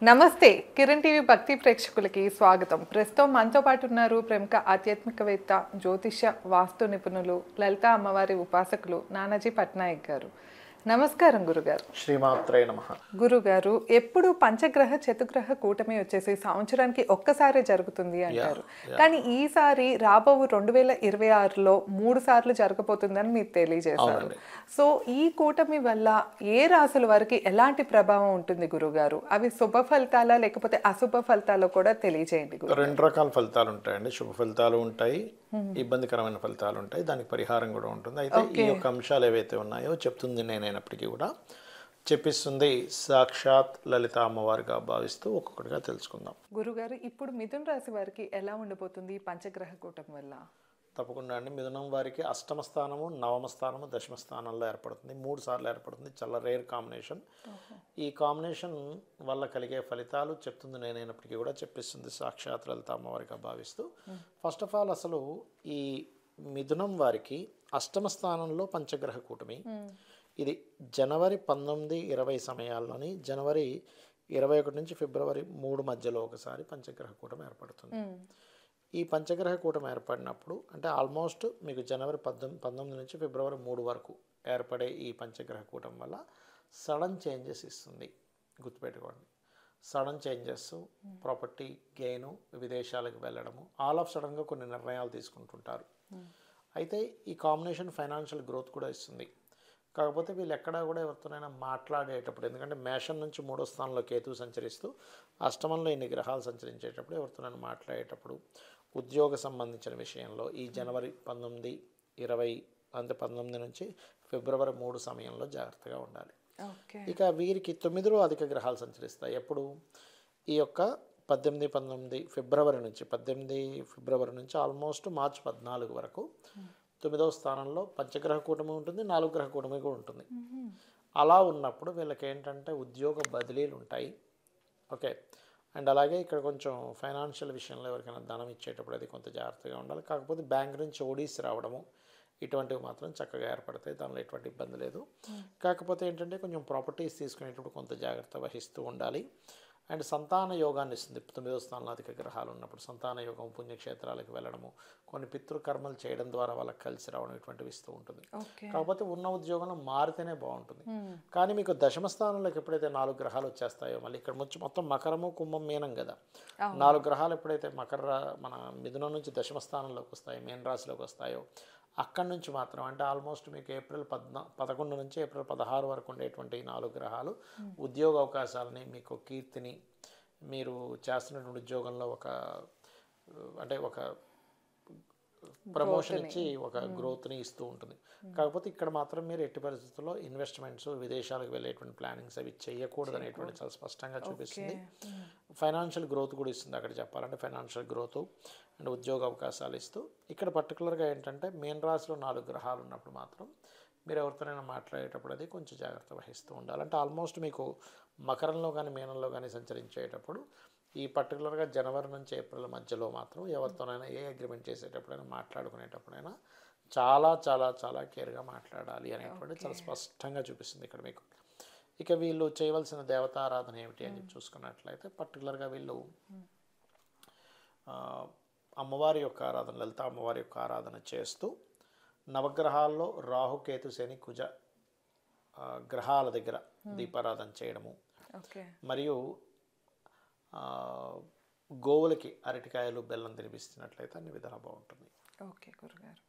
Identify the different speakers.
Speaker 1: నమస్తే కిరణ్ టీవీ భక్తి ప్రేక్షకులకి స్వాగతం. ప్రస్తుతం మనతో పాటు ఉన్నారు ప్రముఖ ఆధ్యాత్మికవేత్త, జ్యోతిష్య, వాస్తు నిపుణులు, లలిత అమ్మవారి ఉపాసకులు నానాజీ పట్నాయక్ గారు. నమస్కారం గురుగారు.
Speaker 2: శ్రీమాత్రే నమః.
Speaker 1: గురుగారు, ఎప్పుడు పంచగ్రహ చతుగ్రహ కూటమి వచ్చేసి సంవత్సరానికి ఒక్కసారి జరుగుతుంది అంటారు. కానీ ఈసారి రాబో 2026లో 3 సార్లు జరగబోతుందని మీరు తెలియజేశారు. సో ఈ కూటమి వల్ల ఏ రాశుల వారికి ఎలాంటి ప్రభావం ఉంటుంది గురుగారు? అవి శుభ ఫలితాలా లేకపోతే అశుభ ఫలితాలు కూడా తెలియజేయండి గురు.
Speaker 2: 2 రకాల ఫలితాలు ఉంటాయండి. శుభ ఫలితాలు ఉంటాయి, ఇబ్బందికరమైన ఫలితాలు ఉంటాయి, దానికి పరిహారం కూడా ఉంటుంది. అయితే ఈ యొక్క అంశాలు ఏవైతే ఉన్నాయో చెప్తుంది నేనైనప్పటికీ కూడా చెప్పిస్తుంది సాక్షాత్ లలిత అమ్మవారిగా భావిస్తూ ఒక్కొక్కటిగా తెలుసుకుందాం.
Speaker 1: గురుగారు, ఇప్పుడు మిథున రాశి వారికి ఎలా ఉండబోతుంది ఈ పంచగ్రహ కూటమి వల్ల?
Speaker 2: తప్పకుండా అండి. మిథునం వారికి అష్టమ స్థానము, నవమ స్థానము, దశమ స్థానంలో ఏర్పడుతుంది. 3 సార్లు ఏర్పడుతుంది. చాలా రేర్ కాంబినేషన్. ఈ కాంబినేషన్ వల్ల కలిగే ఫలితాలు చెప్తుంది నేనైనప్పటికీ కూడా చెప్పిస్తుంది సాక్షాత్ లలిత అమ్మవారిగా భావిస్తూ. ఫస్ట్ ఆఫ్ ఆల్ అసలు ఈ మిథునం వారికి అష్టమ స్థానంలో పంచగ్రహ కూటమి. ఇది జనవరి 19-20 సమయాల్లోని జనవరి 21 నుంచి ఫిబ్రవరి 3 మధ్యలో ఒకసారి పంచగ్రహ కూటమి ఏర్పడుతుంది. ఈ పంచగ్రహ కూటమి ఏర్పడినప్పుడు అంటే ఆల్మోస్ట్ మీకు జనవరి 19 నుంచి ఫిబ్రవరి 3 వరకు ఏర్పడే ఈ పంచగ్రహ కూటమి వల్ల సడన్ చేంజెస్ ఇస్తుంది. గుర్తుపెట్టుకోండి, సడన్ చేంజెస్, ప్రాపర్టీ గెయిన్, విదేశాలకు వెళ్ళడము, ఆల్ ఆఫ్ సడన్గా కొన్ని నిర్ణయాలు తీసుకుంటుంటారు. అయితే ఈ కాంబినేషన్ ఫైనాన్షియల్ గ్రోత్ కూడా ఇస్తుంది. కాకపోతే వీళ్ళు ఎక్కడా కూడా ఎవరితోనైనా మాట్లాడేటప్పుడు, ఎందుకంటే మేషం నుంచి 3వ స్థానంలో కేతువు సంచరిస్తూ అష్టమంలో ఇన్ని గ్రహాలు సంచరించేటప్పుడు ఎవరితోనైనా మాట్లాడేటప్పుడు ఉద్యోగ సంబంధించిన విషయంలో ఈ జనవరి 19-20 అంటే 19 నుంచి ఫిబ్రవరి 3 సమయంలో జాగ్రత్తగా ఉండాలి. ఇక వీరికి 9లో అధిక గ్రహాలు సంచరిస్తాయి. ఎప్పుడు ఈ యొక్క 18 ఫిబ్రవరి నుంచి ఆల్మోస్ట్ మార్చి 14 వరకు 9వ స్థానంలో పంచగ్రహ కూటమి ఉంటుంది, 4 గ్రహ కూటమి కూడా ఉంటుంది. అలా ఉన్నప్పుడు వీళ్ళకి ఏంటంటే ఉద్యోగ బదిలీలు ఉంటాయి. ఓకే, అండ్ అలాగే ఇక్కడ కొంచెం ఫైనాన్షియల్ విషయంలో ఎవరికైనా ధనం ఇచ్చేటప్పుడు అది కొంత జాగ్రత్తగా ఉండాలి. కాకపోతే బ్యాంక్ నుంచి ఓడీస్ రావడము ఇటువంటివి మాత్రం చక్కగా ఏర్పడతాయి, దానిలో ఎటువంటి ఇబ్బంది లేదు. కాకపోతే ఏంటంటే కొంచెం ప్రాపర్టీస్ తీసుకునేటప్పుడు కొంత జాగ్రత్త వహిస్తూ ఉండాలి. అండ్ సంతాన యోగాన్ని ఇస్తుంది. 9వ స్థానంలో అధిక గ్రహాలు ఉన్నప్పుడు సంతాన యోగం, పుణ్యక్షేత్రాలకు వెళ్ళడము, కొన్ని పితృకర్మలు చేయడం ద్వారా వాళ్ళకి కలిసి రావడం ఇటువంటివి ఇస్తూ ఉంటుంది. కాకపోతే ఉన్న ఉద్యోగంలో మారితేనే బాగుంటుంది. కానీ మీకు దశమ స్థానంలోకి ఎప్పుడైతే 4 గ్రహాలు వచ్చేస్తాయో, మళ్ళీ ఇక్కడ మొత్తం మకరము, కుంభం, మీనం కదా, 4 గ్రహాలు ఎప్పుడైతే మన మిథునం నుంచి దశమ స్థానంలోకి వస్తాయో, మీన రాశిలోకి వస్తాయో, అక్కడి నుంచి మాత్రం అంటే ఆల్మోస్ట్ మీకు ఏప్రిల్ 11 నుంచి ఏప్రిల్ 16 వరకు ఉండేటువంటి 4 గ్రహాలు ఉద్యోగ అవకాశాలని, మీకు కీర్తిని, మీరు చేస్తున్నటువంటి ఉద్యోగంలో ఒక ప్రమోషన్ ఇచ్చి ఒక గ్రోత్ని ఇస్తూ ఉంటుంది. కాకపోతే ఇక్కడ మాత్రం మీరు ఎట్టి పరిస్థితుల్లో ఇన్వెస్ట్మెంట్స్, విదేశాలకు వెళ్ళేటువంటి ప్లానింగ్స్ అవి చేయకూడదు అనేటువంటి చాలా స్పష్టంగా చూపిస్తుంది. ఫైనాన్షియల్ గ్రోత్ కూడా ఇస్తుంది. అక్కడ చెప్పాలంటే ఫైనాన్షియల్ గ్రోత్ అండ్ ఉద్యోగ అవకాశాలు ఇస్తూ, ఇక్కడ పర్టికులర్గా ఏంటంటే మీన రాశిలో 4 గ్రహాలు ఉన్నప్పుడు మాత్రం మీరు ఎవరితోనైనా మాట్లాడేటప్పుడు అది కొంచెం జాగ్రత్త వహిస్తూ ఉండాలి. అంటే ఆల్మోస్ట్ మీకు మకరంలో కానీ మీనంలో కానీ సంచరించేటప్పుడు ఈ పర్టికులర్గా జనవరి నుంచి ఏప్రిల్ మధ్యలో మాత్రం ఎవరితోనైనా ఏ అగ్రిమెంట్ చేసేటప్పుడైనా మాట్లాడుకునేటప్పుడైనా చాలా చాలా చాలా కేర్గా మాట్లాడాలి అనేటువంటి చాలా స్పష్టంగా చూపిస్తుంది ఇక్కడ మీకు. ఇక వీళ్ళు చేయవలసిన దేవతారాధన ఏమిటి అని చూసుకున్నట్లయితే పర్టికులర్గా వీళ్ళు అమ్మవారి యొక్క ఆరాధన, లలిత అమ్మవారి యొక్క ఆరాధన చేస్తూ నవగ్రహాల్లో రాహు, కేతు, శని, కుజ గ్రహాల దగ్గర దీపారాధన చేయడము, మరియు గోవులకి అరటికాయలు, బెల్లం తినిపిస్తున్నట్లయితే అన్ని విధాలు బాగుంటుంది.
Speaker 1: ఓకే గురుగారు.